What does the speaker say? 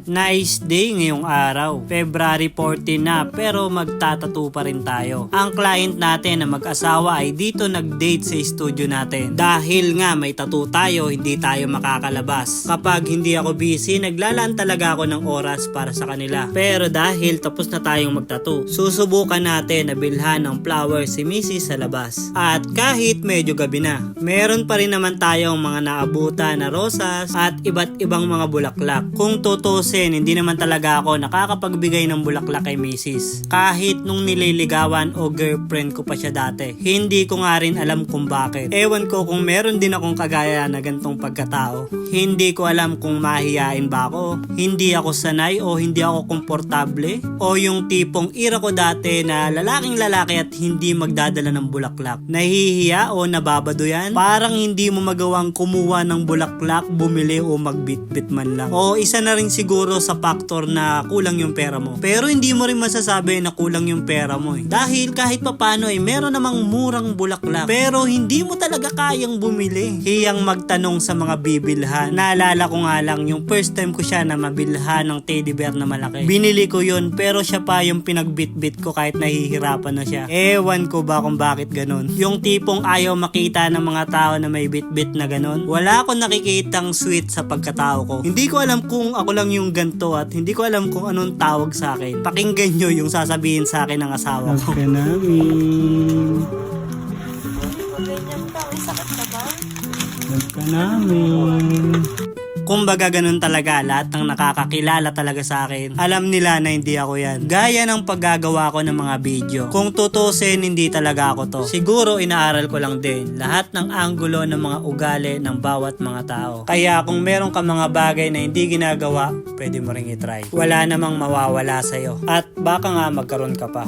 Nice day ngayong araw. February 14 na pero magtatattoo pa rin tayo. Ang client natin na mag-asawa ay dito nag-date sa studio natin. Dahil nga may tattoo tayo, hindi tayo makakalabas. Kapag hindi ako busy, naglalaan talaga ako ng oras para sa kanila. Pero dahil tapos na tayong magtattoo, susubukan natin na bilhan ng flowers si Mrs. sa labas. At kahit medyo gabi na, meron pa rin naman tayong mga naabutan na rosas at iba't ibang mga bulaklak. Kung tutusin, hindi naman talaga ako nakakapagbigay ng bulaklak kay Mrs. Kahit nung nililigawan o girlfriend ko pa siya dati. Hindi ko nga rin alam kung bakit. Ewan ko kung meron din akong kagaya na gantong pagkatao. Hindi ko alam kung mahihain ba ako, hindi ako sanay o hindi ako komportable, o yung tipong ira ko dati na lalaking lalaki at hindi magdadala ng bulaklak. Nahihiya o nababado yan? Parang hindi mo magawang kumuha ng bulaklak, bumili o magbitbit man lang. O isa na rin siguro sa factor na kulang yung pera mo. Pero hindi mo rin masasabi na kulang yung pera mo Dahil kahit papano meron namang murang bulaklak. Pero hindi mo talaga kayang bumili. Hiyang magtanong sa mga bibilhan. Naalala ko nga lang yung first time ko siya na mabilhan ng teddy bear na malaki. Binili ko yun pero siya pa yung pinagbitbit ko kahit nahihirapan na siya. Ewan ko ba kung bakit ganun. Yung tipong ayaw makita ng mga tao na may bitbit na ganun. Wala akong nakikitang sweet sa pagkatao ko. Hindi ko alam kung ako lang yung ganto at hindi ko alam kung anong tawag sa akin. Pakinggan nyo yung sasabihin sa akin ng asawa ko. Ka namin. Ganyan ka, may sakit ka ba? Love ka namin. Kumbaga ganun talaga, lahat ng nakakakilala talaga sa akin, alam nila na hindi ako yan. Gaya ng paggagawa ko ng mga video. Kung tutusin, hindi talaga ako to. Siguro inaaral ko lang din lahat ng anggulo ng mga ugali ng bawat mga tao. Kaya kung meron ka mga bagay na hindi ginagawa, pwede mo ring itry. Wala namang mawawala sa'yo. At baka nga magkaroon ka pa.